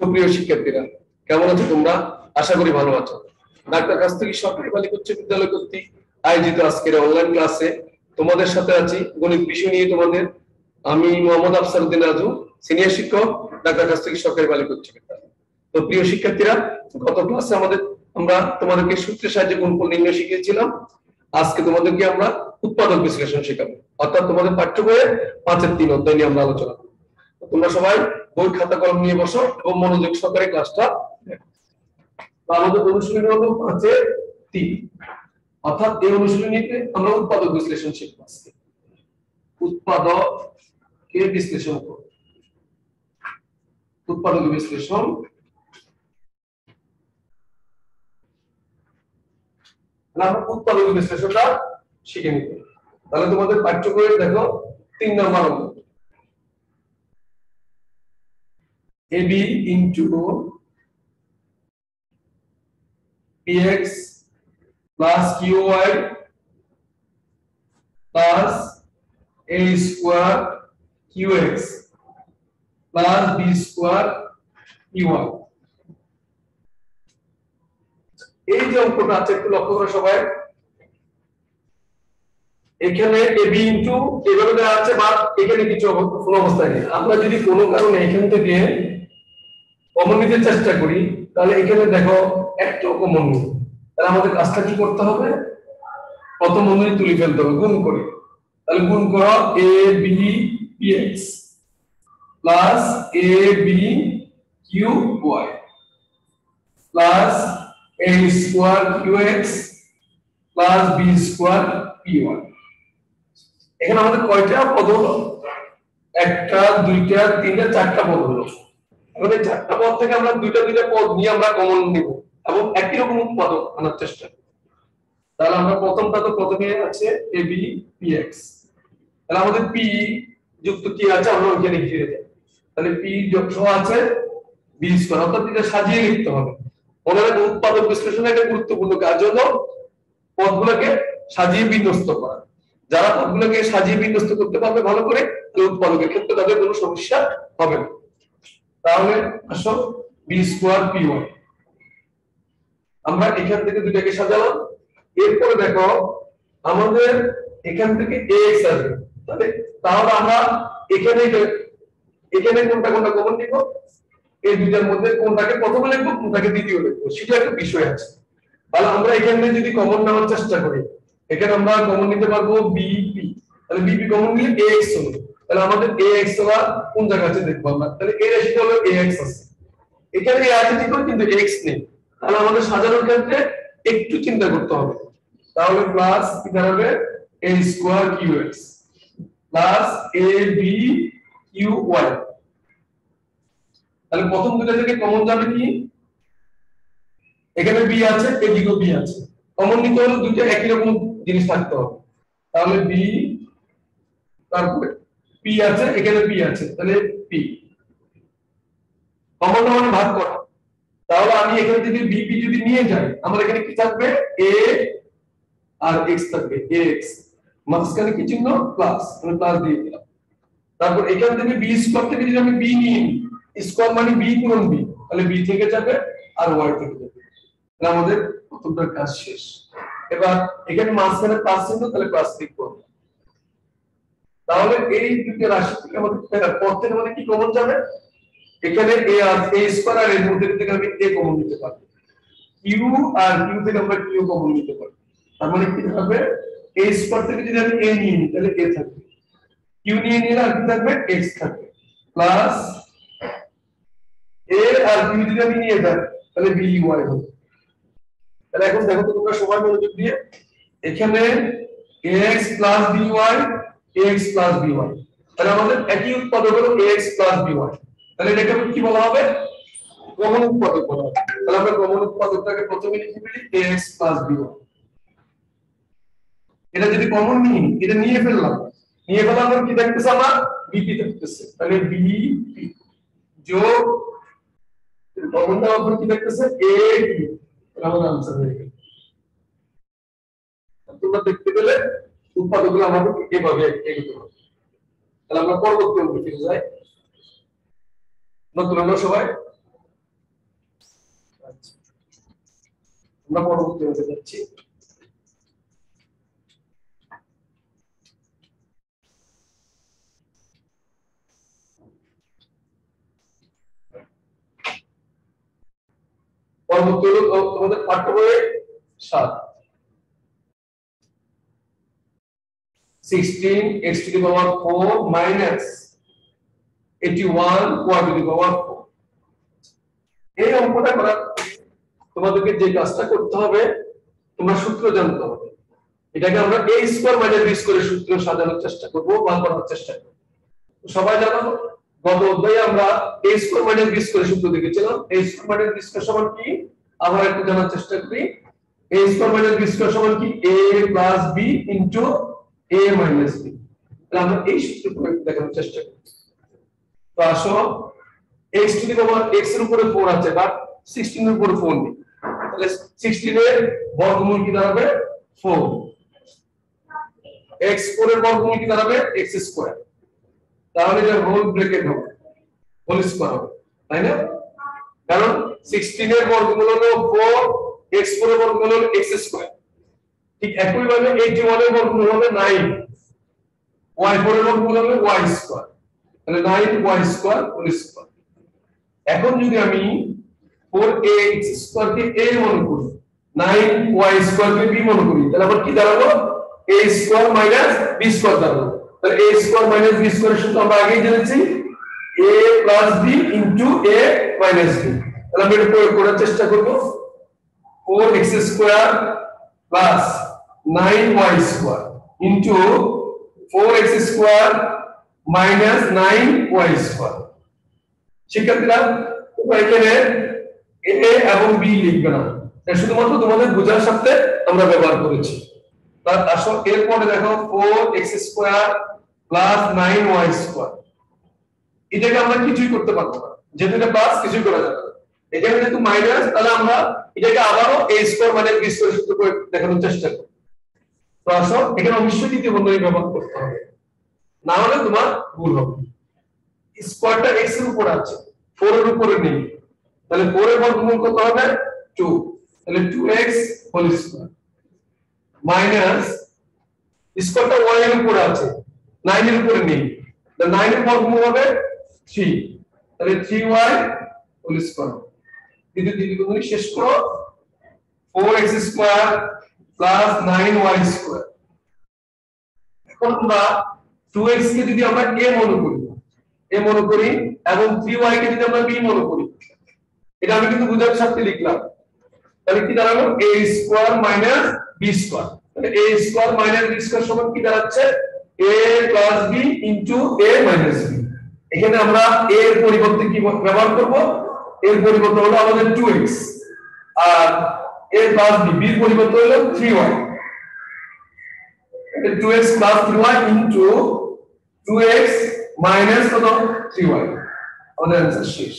সুপ্রিয় শিক্ষার্থীরা, কেমন আছো তোমরা? আশা করি ভালো আছো। ডাক্তার কাস্তকি সরকারি বালিকা উচ্চ বিদ্যালয় কর্তৃক আয়োজিত আজকের অনলাইন ক্লাসে তোমাদের সাথে আছি গণিত বিষয় নিয়ে। তোমাদের আমি মোহাম্মদ আফসারউদ্দিন রাজু, সিনিয়র শিক্ষক, ডাক্তার কাস্তকি সরকারি বালিকা উচ্চ বিদ্যালয়। তো প্রিয় শিক্ষার্থীরা, গত ক্লাসে আমরা তোমাদেরকে সূত্রের সাহায্যে গুণফল নির্ণয় শিখিয়েছিলাম। আজকে তোমাদেরকে আমরা উৎপাদক বিশ্লেষণ শেখাবো, অর্থাৎ তোমাদের পাঠ্য বইয়ের 5-এর 3 অধ্যায় নিয়ে আমরা আলোচনা করব। তোমরা সবাই বই খাতা কলম নিয়ে বসো এবং মনোযোগ সহকারে ক্লাসটা দেখো। আমাদের অনুশীলনী হলো 5-এর 3, অর্থাৎ এই অনুশীলনীতে আমরা উৎপাদক বিশ্লেষণ শিখব। আজকে উৎপাদকের বিশ্লেষণ করব। উৎপাদক বিশ্লেষণ আমরা উৎপাদক বিশ্লেষণটা শিখে নিব। তাহলে তোমাদের পাঠ্য বইয়ে দেখো 3 নম্বর অঙ্ক, AB into px plus qy plus a square qx plus b square qy। এই যে অঙ্কটা আছে একটু লক্ষ্য করো সবাই। এখানে ab into এভাবে দেওয়া আছে, বা এখানে কিছু কোনো অবস্থায় নেই। আমরা যদি কোনো কারণে এখান থেকে কমন নিতে চেষ্টা করি, তাহলে এখানে দেখো একটা কমন নেই। তাহলে আমাদের কাজটা কি করতে হবে? প্রথম বন্ধনী তুলে ফেলতে হবে গুণ করে। তাহলে গুণ করো ab px plus ab qy plus a square qx plus b square py। এখানে আমাদের কয়টা পদ হলো? একটা, দুইটা, তিনটা, চারটা পদ হলো। এখন এই চারটা পদ থেকে আমরা দুইটা পদ নিয়ে আমরা কমন নিব এবং একই রকম উৎপাদক আনার চেষ্টা করব। তাহলে আমরা প্রথমটা তো প্রথমে আছে ab px, তাহলে আমাদের p যুক্ত কি আছে আমরা ওখানে লিখে দেব। তাহলে p যোগ আছে b স্কয়ার, অর্থাৎ এটা সাজিয়ে লিখতে হবে। মনে রাখো উৎপাদক বিশ্লেষণের একটা গুরুত্বপূর্ণ কাজ হলো পদগুলোকে সাজিয়ে বিন্যস্ত করা। যারা পদগুলোকে সাজিয়ে বিন্যস্ত করতে পারবে ভালো করে, তাহলে উৎপাদকের ক্ষেত্রে তাদের কোনো সমস্যা হবে না। তাহলে আসো b স্কয়ার py, আমরা এখান থেকে দুটাকে সাজালাম। এরপরে দেখো আমাদের এখান থেকে ax আসবে। তাহলে আমরা এখানে কোনটা কমন নিব? এই দুইটার মধ্যে কোনটাকে প্রথমে লিখব, কোনটাকে দ্বিতীয় লিখব, সেটা একটা বিষয় আছে। তাহলে আমরা এখানে যদি কমন নেওয়ার চেষ্টা করি, এখানে আমরা কমন নিতে পারবো bp। তাহলে bp কমন নিলে ax হলো। তাহলে আমাদের ax হলো কোন জায়গা আছে দেখবো আমরা। তাহলে এর রাশিটা হলো ax আছে, এখানে a আছে ঠিক কিন্তু x নেই। তাহলে আমাদের সাজানোর ক্ষেত্রে একটু চিন্তা করতে হবে। তাহলে প্লাস কি দাঁড়াবে a square qx plus ab qy। তাহলে প্রথম দুটো থেকে কমন যাবে কি? এখানে b আছে, এদিকেও b আছে। কমন নিতে হলে দুটো একই রকম জিনিস থাকতে হবে। তাহলে b, তারপরে p আছে, এখানে p আছে, তাহলে p। কমন মানে ভাগ করা। তাহলে আমি এখান থেকে bp যদি নিয়ে যাই, আমার এখানে কি থাকবে? a আর x থাকবে, ax। মাঝখানে কি চিহ্ন? প্লাস, আমি প্লাস দিয়ে দিলাম। তারপর এখান থেকে b স্কয়ার থেকে যদি আমি b নিই, স্কয়ার মানে b গুণন b, তাহলে b থেকে যাবে আর y থেকে যাবে। তাহলে আমাদের প্রথমটার কাজ শেষ। এবার এখানে মাঝখানে প্লাস চিহ্ন, তাহলে প্লাস লিখব। তাহলে এই দুটো রাশি থেকে আমাদের পদ থেকে মানে কি কমন যাবে? এখানে a আর a স্কয়ার আর এর মধ্যে থেকে আমি a কমন নিতে পারবো, q আর q থেকে আমরা q কমন নিতে পারবো। তার মানে কি হবে? a স্কয়ার থেকে যদি আমি a নিয়ে নিই, তাহলে a থাকবে, q নিয়ে নিলে আর কি থাকবে? x থাকবে, প্লাস a আর q যদি আমি নিয়ে যাই, তাহলে b y হবে। তাহলে এখন দেখো তো তোমরা সবাই মনোযোগ দিয়ে, এখানে ax by ax by, তাহলে আমাদের একই উৎপাদক হলো ax by। তাহলে এটাকে কি বলা হবে? কমন উৎপাদক বলা হবে। তাহলে আমরা কমন উৎপাদকটাকে প্রথমে লিখে ফেলি ax by। এটা যদি কমন নিই, এটা নিয়ে ফেললাম আমরা কি দেখতেছি? আমরা bp দেখতেছি। তাহলে bp যোগ কমন দেওয়ার পর কি দেখতেছে? ab। আমাদের आंसर হয়ে গেল। তোমরা দেখতে পেলে উৎপাদকগুলো আমাদের এভাবে এগোতে হবে। তাহলে আমরা পরবর্তী অঙ্কে ফিরে যাই। নতুন আমরা সবাই আমরা পরবর্তী অঙ্কে যাচ্ছি। পরবর্তী হলো তোমাদের পাঠ্য বইয়ে 7 16 x to the power 4 minus 81 y to the power 4। এই অঙ্কটা করা তোমাদেরকে যে কাজটা করতে হবে, তোমরা সূত্র জানতে হবে। এটাকে আমরা a স্কয়ার মাইনাস b স্কয়ারের সূত্র সাজানোর চেষ্টা করব বা করার চেষ্টা করব। সবাই জানো গত অধ্যায়ে আমরা a স্কয়ার মাইনাস b স্কয়ারের সূত্র দেখেছিলাম। a square minus b square সমান কি? আবার একটু জানার চেষ্টা করি। a square minus b square সমান কি? a plus b into a minus b। তাহলে আমরা এই সূত্র প্রয়োগ দেখানোর চেষ্টা করি। তো আসো x to the power x এর উপরে 4 আছে, বাট 16 এর উপরে 4 নেই। তাহলে 16 এর বর্গমূল কি দাঁড়াবে? 4। x4 এর বর্গমূল কি দাঁড়াবে? x square. তাহলে এটা হোল ব্র্যাকেট হবে, হোল স্কয়ার হবে, তাই না? কারণ 16 এর বর্গমূল হলো 4, x4 এর বর্গমূল হলো x স্কয়ার। ঠিক একই ভাবে 81 এর বর্গমূল হবে 9, y4 এর বর্গমূল হবে y স্কয়ার। তাহলে 9y স্কয়ার হোল স্কয়ার। এখন যদি আমি 4x স্কয়ার কে a মনে করি, 9y স্কয়ার কে b মনে করি, তাহলে আবার কি দাঁড়ালো? a square minus b square দাঁড়ালো। তাহলে a স্কয়ার মাইনাস b স্কয়ারের সূত্র আমরা আগেই জেনেছি, a plus b into a minus b। তাহলে আমরা এটা প্রয়োগ করার চেষ্টা করব। 4x square plus 9y square into 4x square minus 9y square. শিক্ষার্থীরা তোমরা এখানে a এবং b লিখবে না, এটা শুধুমাত্র তোমাদের বোঝার সাথে আমরা ব্যবহার করেছি। তার আসল এরপরে দেখো 4x square plus 9y square. এটাকে আমরা কিছুই করতে পারবো না, যেহেতু এটা প্লাস কিছুই করা যাবে না। এখানে যেহেতু মাইনাস, তাহলে আমরা এটাকে আবারও a square minus b square সূত্র করে দেখানোর চেষ্টা করব। তো আসল এখানে অবশ্যই দ্বিতীয় বন্ধনী ব্যবহার করতে হবে, না হলে তোমার ভুল হবে। স্কয়ারটা x এর উপর আছে, 4 এর উপরে নেই। তাহলে 4 এর বর্গমূল কত হবে? 2। তাহলে 2x হোল স্কয়ার মাইনাস স্কয়ারটা y এর উপরে আছে, 9 এর উপরে নেই। তাহলে 9 এর বর্গমূল হবে 3। তাহলে 3y হোল স্কয়ার। দ্বিতীয় বন্ধনী শেষ করো। 4x square plus 9y square. এখন আমরা 2x কে যদি আমরা a মনে করি এবং 3y কে যদি আমরা b মনে করি, এটা আমি কিন্তু বুঝার সাথে লিখলাম। তাহলে কি দাঁড়ালো? a square minus b square. তাহলে a square minus b square সমান কি দাঁড়াচ্ছে? a plus b into a minus b। এখানে আমরা a এর পরিবর্তে কি ব্যবহার করব? এর পরিবর্তে হলো আমাদের 2x, R a plus b এর পরিবর্তে হলো 3y। এটা 2x plus 3y into 2x minus কত? 3y। আমাদের आंसर শেষ।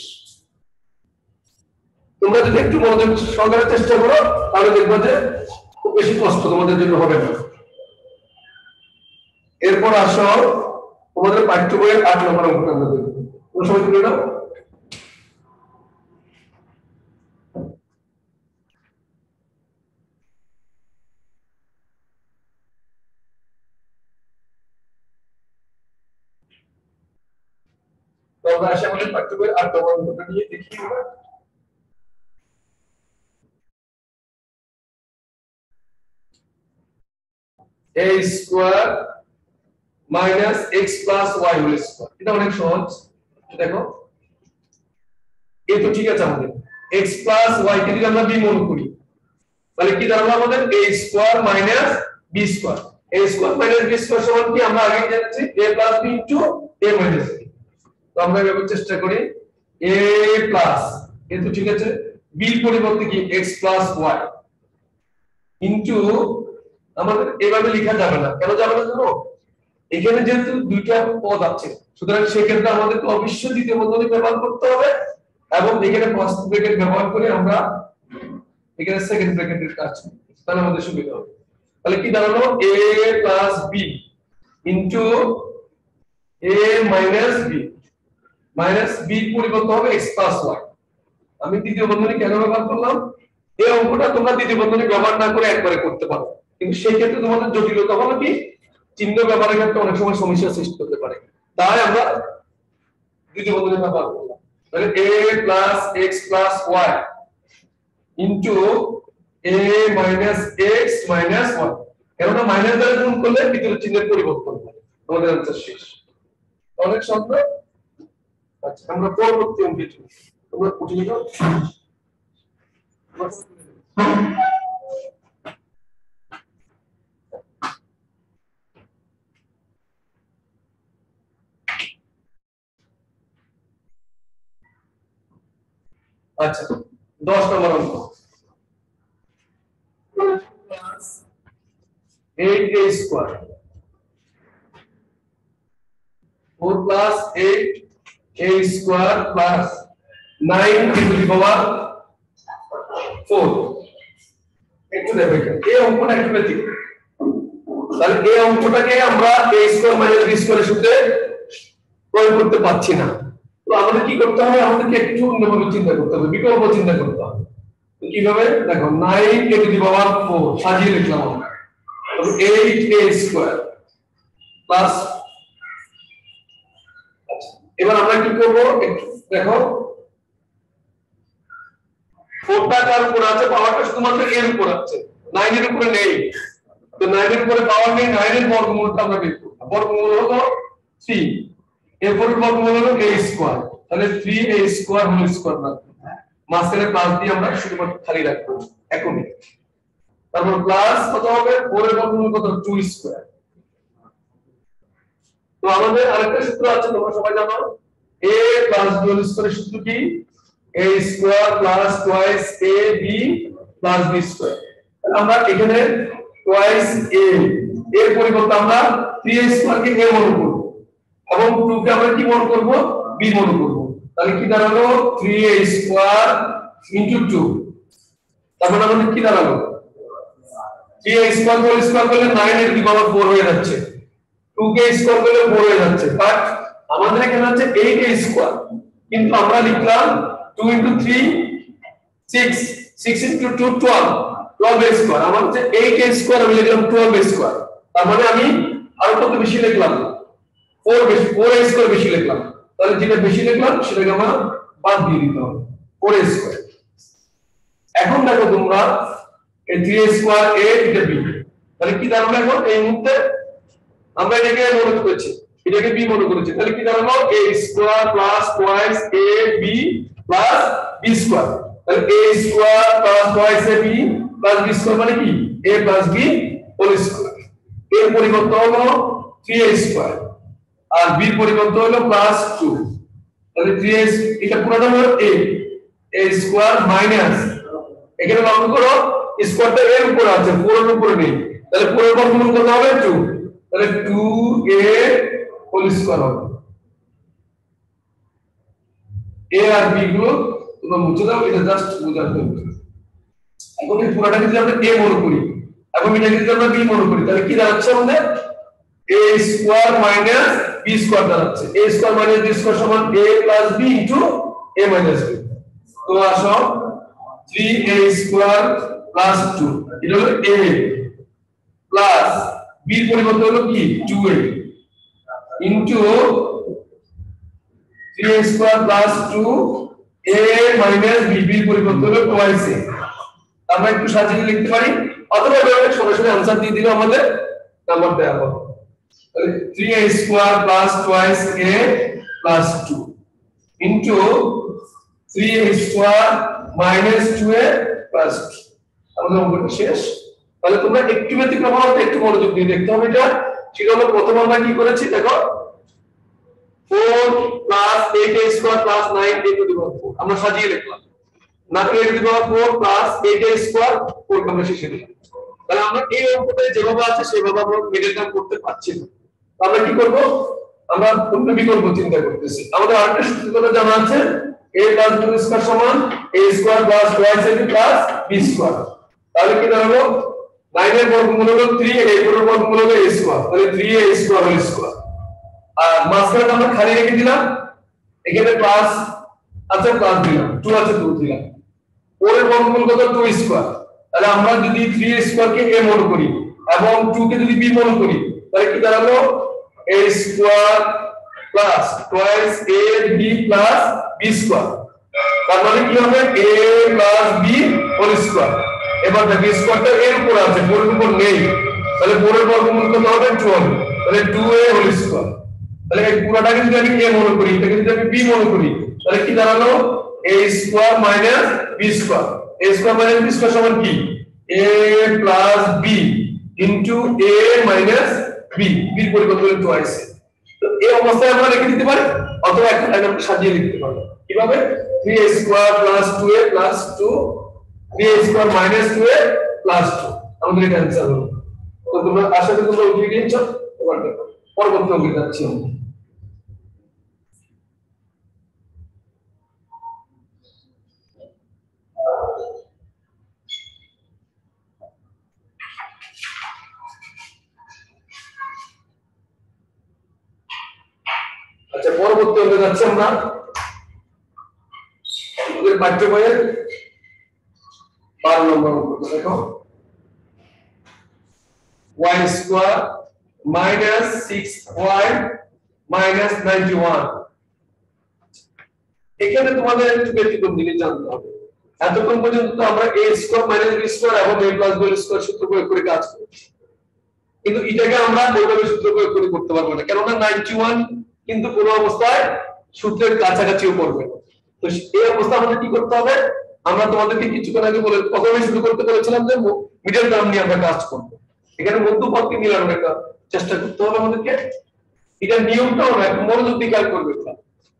তোমরা যদি একটু মনোযোগ সহকারে চেষ্টা করো, তাহলে দেখবে যে খুব বেশি কষ্ট তোমাদের জন্য হবে না। এরপর আসো তোমাদের পাঠ্য বইয়ের 8 নম্বর অঙ্কটা আমরা দেখব। তোমরা সবাই তুলে নাও। তো আমরা আসি আমাদের পাঠ্য বইয়ের 8 নম্বর অঙ্কটা নিয়ে দেখি আমরা। a square minus x plus y whole square. এটা অনেক সহজ। দেখো এ তো ঠিক আছে, আমাদের x প্লাস y কে যদি আমরা b মনে করি, তাহলে কি দাঁড়ালো আমাদের? a square minus b square. a square minus b square সমান কি? আমরা আগে জানছি a plus b into a minus b। তো আমরা এভাবে চেষ্টা করি a প্লাস, এ তো ঠিক আছে, b এর পরিবর্তে কি x প্লাস y ইনটু, আমাদের এভাবে লেখা যাবে না। কেন যাবে না জানো? এখানে যেহেতু দুইটা পদ আছে, সুতরাং সেক্ষেত্রে আমাদেরকে অবশ্যই দ্বিতীয় বন্ধনী ব্যবহার করতে হবে, এবং এখানে ফার্স্ট ব্র্যাকেট ব্যবহার করে আমরা এখানে সেকেন্ড ব্র্যাকেটের কাজ, তাহলে আমাদের সুবিধা হবে। তাহলে কি দাঁড়ালো? a plus b into a minus b, minus b পরিবর্তন হবে x প্লাস y। আমি দ্বিতীয় বন্ধনী কেন ব্যবহার করলাম? এই অঙ্কটা তোমরা দ্বিতীয় বন্ধনী ব্যবহার না করে একবারে করতে পারো, কিন্তু সেই ক্ষেত্রে তোমাদের জটিলতা হলো কি চিহ্ন ব্যবহারের ক্ষেত্রে অনেক সময় সমস্যা সৃষ্টি করতে পারে, তাই আমরা দ্বিতীয় বন্ধনী ব্যবহার করলাম। তাহলে a + x + y into a - x - 1, এরকম মাইনাস দ্বারা গুণ করলে ভিতরে চিহ্নের পরিবর্তন হয়, আমাদের आंसर শেষ। অনেক সহজ। আচ্ছা আমরা পরবর্তী অঙ্কে চলি, তোমরা উঠে যাও। আচ্ছা 10 নম্বর অঙ্ক, 8a square 4 + 8a square plus 9 * 4। একটু দেখেন এই অঙ্কটা একটু ব্যতিক্রম, তাহলে এই অঙ্কটাকে আমরা a স্কয়ার - b স্কয়ারের সূত্রে প্রয়োগ করতে পারছি না, তো আমাদের কি করতে হবে, আমাদেরকে একটু অন্যভাবে চিন্তা করতে হবে, বিকল্প চিন্তা করতে হবে। তো কিভাবে দেখো 9a⁴ সাজিয়ে লিখলাম আমরা, তাহলে 8a স্কয়ার প্লাস, আচ্ছা এবার আমরা কি করব একটু দেখো 4টা কার উপর আছে, পাওয়ারটা শুধুমাত্র এর উপর আছে, 9 এর উপরে নেই, তো 9 এর উপরে পাওয়ার নেই, 9 এর বর্গমূলটা আমরা বের করব, বর্গমূল হলো 3, এর পরের বর্গমূল হলো a স্কয়ার, তাহলে 3a স্কয়ার হোল স্কয়ার না, মাঝখানে প্লাস দিয়ে আমরা শুধুমাত্র খালি রাখবো এখনই। তারপর প্লাস কত হবে, 4 এর বর্গমূল কত, 2 স্কয়ার। তো আমাদের আরেকটা সূত্র আছে তোমরা সবাই জানো, a + b হোল স্কয়ারের সূত্র কি, a square plus twice ab plus b square. আমরা এখানে টুয়াইস a এর পরিবর্তে আমরা 3a স্কয়ার কে a মনে করব এবং 2 কে আমরা কি মনে করব, b মনে করব, তাহলে কি দাঁড়ালো 3a স্কয়ার * 2, তারপর আমাদের কি দাঁড়ালো 3a স্কয়ার হোল স্কয়ার করলে 9 এর ⁴ হয়ে যাচ্ছে, 2a স্কয়ার করলে 4 হয়ে যাচ্ছে, বাট আমাদের এখানে আছে 8a স্কয়ার, কিন্তু আমরা লিখলাম 2 * 3 6, 6 * 2 12a স্কয়ার, আমার হচ্ছে 8a স্কয়ার, আমি লিখলাম 12a স্কয়ার, তার মানে আমি আরো কত বেশি লিখলাম 4a স্কয়ার বেশি লিখলাম, তাহলে যেটা বেশি লিখলাম সেটাকে আমরা বাদ দিয়ে দিতে হবে 4a স্কয়ার। এখন দেখো তোমরা এই 3a স্কয়ার a এটা b, তাহলে কি দাঁড়ালো এখন এই মুহূর্তে আমরা এটাকে মনে করেছি, এটাকে b মনে করেছি, তাহলে কি দাঁড়ালো a square plus twice ab plus b square, তাহলে a square plus twice ab plus b square মানে কি a plus b whole square, এর পরিবর্তন হলো 3a স্কয়ার আর b পরিবর্তন হলো প্লাস 2, তাহলে 3a এটা পুরোটা হলো a স্কয়ার মাইনাস, এখানে লক্ষ্য করো স্কয়ারটা এর উপর আছে 4 এর উপরে নেই, তাহলে 4 এর বর্গমূল কত হবে 2, তাহলে 2a হোল স্কয়ার হবে। a আর b গুলো তোমরা মুছে দাও, এটা জাস্ট বোঝার জন্য। এখন এই পুরোটাকে যদি আমরা a মনে করি এবং এটাকে যদি আমরা b মনে করি, তাহলে কি দাঁড়াচ্ছে আমাদের a square minus b square দাঁড়াচ্ছে, a square minus b square সমান a plus b into a minus b। তো আসো 3a স্কয়ার প্লাস 2 এটা হলো a প্লাস b এর পরিবর্তন হলো কি 2a into 3a square plus 2a minus b, b এর পরিবর্তন হলো টুয়াইস a, আমরা একটু সাজিয়ে লিখতে পারি অথবা এভাবে সরাসরি आंसर দিয়ে দিলে আমাদের নাম্বার দেওয়া হবে, তাহলে 3a square plus twice a plus 2 into 3a square minus 2a plus 2, আমাদের অঙ্কটা শেষ। তাহলে তোমরা একটু ব্যতিক্রম হবে, একটু মনোযোগ দিয়ে দেখতে হবে এটা, সেটা হলো প্রথম আমরা কি করেছি দেখো 4 plus 8a square plus 9a⁴ আমরা সাজিয়ে লিখলাম, না তো a⁴ প্লাস 8a স্কয়ার 4 কে আমরা শেষে দিলাম, তাহলে আমরা এই অঙ্কটা যেভাবে আছে সেভাবে আমরা মিডল টার্ম করতে পারছি না, আমরা কি করব, আমরা অন্য বিকল্প চিন্তা করতেছি। আমাদের আরেকটা সূত্র জানা আছে a প্লাস b স্কয়ার সমান a square plus twice ab plus b square, তাহলে কি দাঁড়ালো 9 এর বর্গমূল হলো 3, a এর বর্গমূল হলো a স্কয়ার, তাহলে 3a স্কয়ার হোল স্কয়ার, আর মাঝখানে আমরা খালি রেখে দিলাম, এখানে প্লাস আছে প্লাস দিলাম, 2 আছে 2 দিলাম, 4 এর বর্গমূল কত 2 স্কয়ার তাহলে আমরা যদি 3 স্কয়ার কে a মনে করি এবং 2 কে যদি b মনে করি তাহলে কি দাঁড়ালো a square plus twice a b plus b square তার মানে কি হবে a plus b whole square এবার দেখো স্কয়ারটা এর উপর আছে 4 এর উপর নেই তাহলে 4 এর বর্গমূল কত হবে 12 তাহলে 2a হোল স্কয়ার তাহলে এই পুরোটাকে যদি আমি a মনে করি এটাকে যদি আমি b মনে করি তাহলে কি দাঁড়ালো a square minus b square a square minus b square সমান কি a plus b into a minus b b এর পরিবর্তে হলো টুয়াইস তো এই অবস্থায় আমরা লিখে দিতে পারি অথবা একটা লাইন আমরা সাজিয়ে লিখতে পারি কিভাবে 3a square plus 2a plus 2 3a square minus 2a plus 2 আমাদের এটা आंसर হলো তো তোমরা আশা করি তোমরা উঠিয়ে দিয়েছো এবার দেখো পরবর্তী অঙ্কে যাচ্ছি আমরা আচ্ছা পরবর্তী অঙ্কে যাচ্ছি আমরা আমাদের পাঠ্য বইয়ের 12 নম্বর অঙ্ক দেখো y square minus 6y minus 91 এখানে তোমাদের একটু ব্যতিক্রম জিনিস জানতে হবে এতক্ষণ পর্যন্ত তো আমরা a square minus b square এবং a প্লাস b স্কয়ার সূত্র প্রয়োগ করে কাজ করছি কিন্তু এটাকে আমরা ওইভাবে সূত্র প্রয়োগ করে করতে পারবো না কারণ 91 কিন্তু কোনো অবস্থায় সূত্রের কাছাকাছিও পড়বে না তো এই অবস্থা আমাদের কি করতে হবে আমরা তোমাদেরকে কিছুক্ষণ আগে বলে প্রথমে শুরু করতে বলেছিলাম যে মিডল টার্ম নিয়ে আমরা কাজ করব এখানে মধ্যপদকে মিলানোর একটা চেষ্টা করতে হবে আমাদেরকে এটা নিয়মটাও না মনোযোগ দিয়ে খেয়াল করবে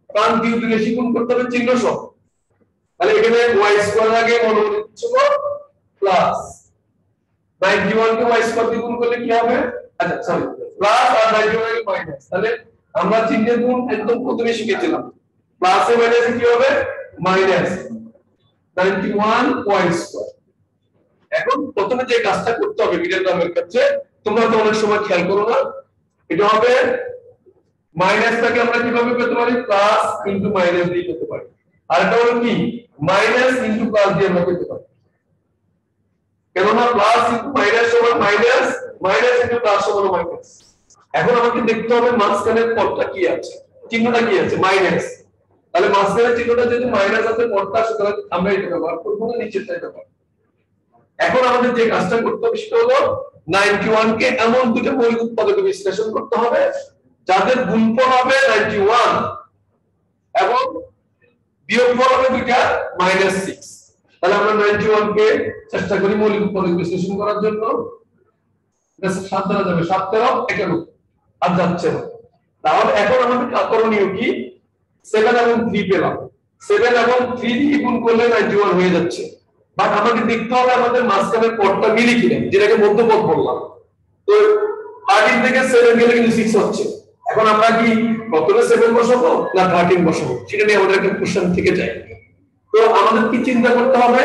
কারণ দিয়ে দিলে শিখুন করতে হবে চিহ্ন সহ তাহলে এখানে y স্কয়ার আগে মনোযোগ ছিল প্লাস 91 কে y স্কয়ার দিয়ে গুণ করলে কি হবে আচ্ছা সরি প্লাস আর 91 কে মাইনাস তাহলে আমরা চিহ্নের গুণ একদম প্রথমে শিখেছিলাম প্লাস এ মাইনাসে কি হবে মাইনাস 91 y স্কয়ার এখন প্রথমে যে কাজটা করতে হবে মিডল টার্মের ক্ষেত্রে তোমরা তো অনেক সময় খেয়াল করো না এটা হবে মাইনাসটাকে আমরা কিভাবে পেতে পারি প্লাস ইনটু মাইনাস দিয়ে পেতে পারি আর এটা হলো কি মাইনাস ইনটু প্লাস দিয়ে আমরা পেতে পারি কেননা প্লাস ইনটু মাইনাস সমান মাইনাস মাইনাস ইনটু প্লাস সমান মাইনাস এখন আমাকে দেখতে হবে মাঝখানের পদটা কি আছে চিহ্নটা কি আছে মাইনাস তাহলে মাঝখানের চিহ্নটা যদি মাইনাস আছে পদটা সুতরাং আমরা এটা ব্যবহার করব না নিচেরটাই ব্যবহার এখন আমাদের যে কাজটা করতে হবে সেটা হলো 91 কে এমন দুটো মৌলিক উৎপাদকে বিশ্লেষণ করতে হবে যাদের গুণফল হবে 91 এবং বিয়োগফল হবে দুইটা -6 তাহলে আমরা 91 কে চেষ্টা করি মৌলিক উৎপাদক বিশ্লেষণ করার জন্য এটা 7 দ্বারা যাবে 7 13 11 আর যাচ্ছে না তাহলে এখন আমাদের করণীয় কি 7 এবং 3 পেলাম 7 এবং 3 দিয়ে গুণ করলে 91 হয়ে যাচ্ছে বাট আমাকে দেখতে হবে আমাদের মাঝখানের পদটা মিলে কিনা যেটাকে মধ্যপদ বললাম তো 13 থেকে 7 গেলে কিন্তু 6 হচ্ছে এখন আমরা কি প্রথমে 7 বসাবো না 13 বসাবো সেটা নিয়ে আমাদের একটা কোশ্চেন থেকে যায় তো আমাদের কি চিন্তা করতে হবে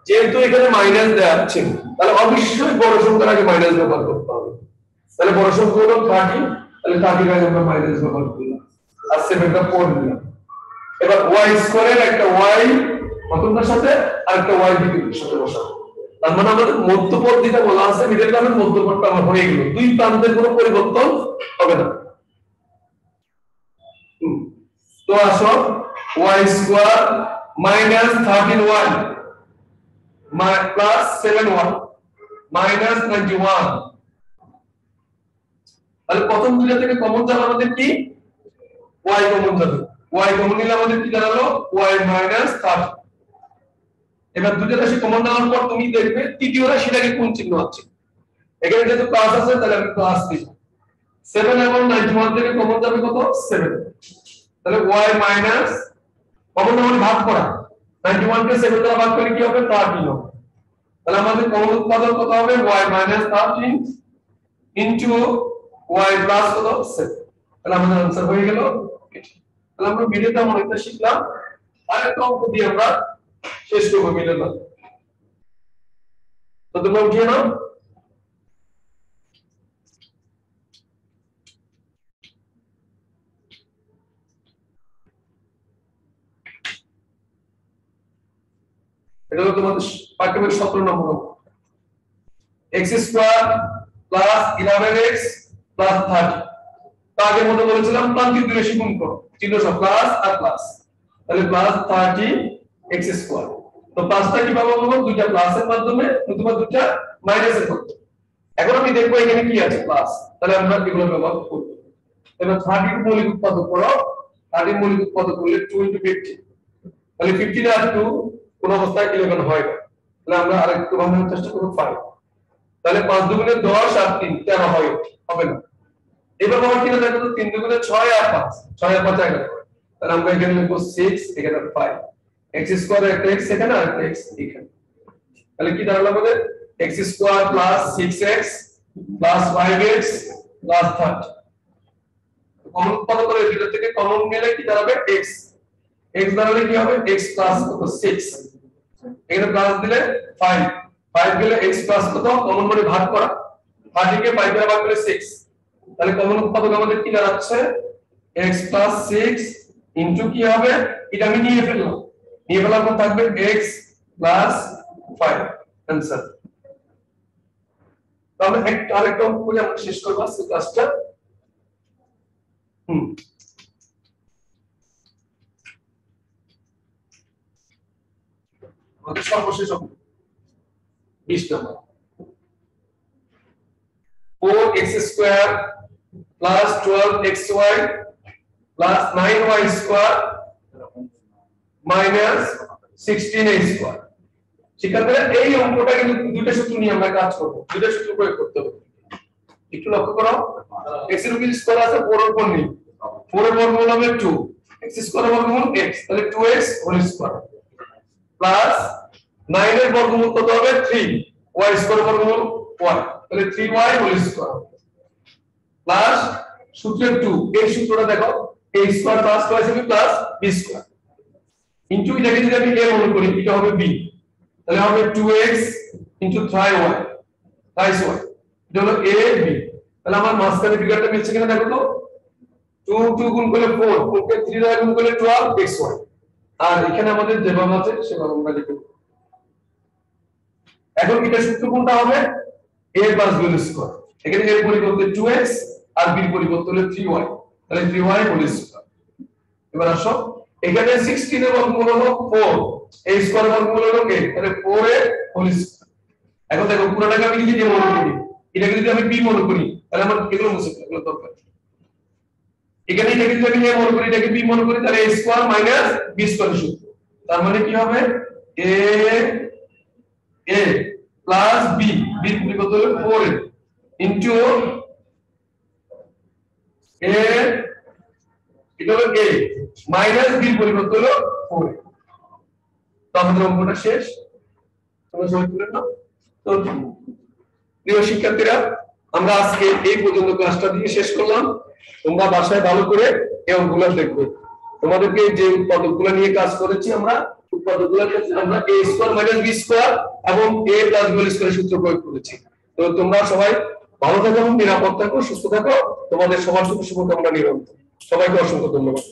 যেহেতু এখানে মাইনাস দেয়া আছে তাহলে অবশ্যই বড় সংখ্যার আগে মাইনাস ব্যবহার করতে হবে তাহলে বড় সংখ্যা হলো 30 তাহলে 30 আগে আমরা মাইনাস ব্যবহার করলাম আর 7টা পড় দিলাম এবার y স্কয়ারের একটা y প্রথমটার সাথে আরেকটা y দ্বিতীয়টার সাথে বসাবো তার মানে আমাদের মধ্যপদ যেটা বলা আছে মিডল টার্মের মধ্যপদটা আমার হয়ে গেল দুই প্রান্তের কোনো পরিবর্তন হবে না তো আসো y square minus 13y plus 7y minus 91 তাহলে প্রথম দুইটা থেকে কমন যাবে আমাদের কি y কমন যাবে y কমন নিলে আমাদের কি দাঁড়ালো y মাইনাস 30 এবার দুটো রাশি কমন নেওয়ার পর তুমি দেখবে তৃতীয় রাশিটাকে কোন চিহ্ন আছে এখানে যেহেতু প্লাস আছে তাহলে আমি প্লাস দিই 7 এবং 91 থেকে কমন যাবে কত 7 তাহলে y মাইনাস কমন মানে ভাগ করা 91 কে 7 দ্বারা ভাগ করলে কি হবে 13 হবে তাহলে আমাদের কমন উৎপাদক কত হবে y minus 13 into y plus কত 7 তাহলে আমাদের आंसर হয়ে গেল তাহলে আমরা ভিডিওটা অনেকটা শিখলাম আরেকটা অঙ্ক দিয়ে আমরা শেষ করব ভিডিওটা তো তোমরা উঠিয়ে নাও এটা হলো তোমাদের পাঠ্যবই 17 নম্বর x square plus 11x plus 30 তো আগের মতো বলেছিলাম প্রান্তিক দুই রাশি গুণ করো চিহ্ন সব প্লাস আর প্লাস তাহলে প্লাস 30x স্কয়ার তো প্লাসটা কিভাবে পাবো দুইটা প্লাসের মাধ্যমে অথবা দুইটা মাইনাসের মাধ্যমে এখন আমি দেখব এখানে কি আছে প্লাস তাহলে আমরা এগুলো ব্যবহার করব এবার 30 এর মৌলিক উৎপাদক করো 30 এর মৌলিক উৎপাদক করলে 2 * 50 তাহলে 50 আর 2 কোন অবস্থায় 11 হয় না তাহলে আমরা আরেকটু ভাঙার চেষ্টা করব 5 তাহলে 5 দুগুণে 10 আর 3 13 হয় হবে না এবার আমরা কি দেখো তো 3 দুগুণে 6 আর 5 6 আর 5 11 তাহলে আমরা এখানে লিখব 6 এখানে 5 x স্কয়ার একটা x এখানে আর একটা x এখানে তাহলে কি দাঁড়ালো আমাদের x square plus 6x plus 5x plus 30 common উৎপাদক করে এটা থেকে কমন নিলে কি দাঁড়াবে x x দাঁড়ালে কি হবে x প্লাস কত 6 এখানে প্লাস দিলে 5 5 গেলে x প্লাস কত কমন মানে ভাগ করা 30 কে 5 দ্বারা ভাগ করে 6 তাহলে কমন উৎপাদক আমাদের কি দাঁড়াচ্ছে x প্লাস 6 ইনটু কি হবে এটা আমি নিয়ে ফেললাম পর থাকবে x প্লাস 5 आंसर তো আমরা আরেকটা অঙ্ক করে আমরা শেষ করব আজকে ক্লাসটা আমাদের সর্বশেষ অঙ্ক 20 নম্বর 4x² plus 12xy plus 9y² minus 16a² সেক্ষেত্রে এই অঙ্কটা কিন্তু দুইটা সূত্র নিয়ে আমরা কাজ করব দুইটা সূত্র প্রয়োগ করতে হবে একটু লক্ষ্য করো x এর উপর স্কয়ার আছে 4 এর উপর নেই 4 এর বর্গমূল হবে 2 x স্কয়ার এর বর্গমূল x তাহলে 2x হোল স্কয়ার প্লাস 9 এর বর্গমূল কত হবে 3 y স্কয়ার এর বর্গমূল 1 তাহলে 3y হোল স্কয়ার প্লাস সূত্রের 2 এই সূত্রটা দেখো a square plus 2ab plus b square into এটাকে যদি আমি a মনে করি এটা হবে b তাহলে হবে 2x * 3y তাইস y এটা হলো a b তাহলে আমার মাঝখানে ফিগারটা মিলছে কিনা দেখো তো 2 গুণ করলে 4 4 কে 3 দ্বারা গুণ করলে 12xy আর এখানে আমাদের যেভাবে আছে সেভাবে আমরা লিখব এখন এটা সূত্র কোনটা হবে a + b স্কয়ার এখানে a এর পরিবর্তে 2x আর b এর পরিবর্তে হলো 3y তাহলে 3y হোল স্কয়ার এবার আসো এখানে 16 এর বর্গমূল হলো 4 a স্কয়ার এর বর্গমূল হলো 8 তাহলে 4 এর হোল স্কয়ার এখন দেখো পুরোটাকে আমি যদি a মনে করি এটাকে যদি আমি b মনে করি তাহলে আমার এগুলো মুছে ফেলা এগুলো দরকার এখানে এটাকে যদি আমি a মনে করি এটাকে b মনে করি তাহলে a square minus b square সূত্র তার মানে কি হবে a প্লাস b b এর পরিবর্তে হলো 4 ইনটু a এটা হলো a মাইনাস b এর পরিবর্তে হলো 4 তো আমাদের অঙ্কটা শেষ তোমরা সবাই বুঝলে না তো প্রিয় শিক্ষার্থীরা আমরা আজকে এই পর্যন্ত ক্লাসটা দিয়ে শেষ করলাম তোমরা বাসায় ভালো করে এই অঙ্কগুলো দেখবে তোমাদেরকে যে উৎপাদকগুলো নিয়ে কাজ করেছি আমরা উৎপাদকগুলোর ক্ষেত্রে আমরা a square minus b square এবং a প্লাস b স্কয়ার সূত্র প্রয়োগ করেছি তো তোমরা সবাই ভালো থাকো নিরাপদ থাকো সুস্থ থাকো তোমাদের সবার সুখ শুভকামনা নিরন্তর সবাইকে অসংখ্য ধন্যবাদ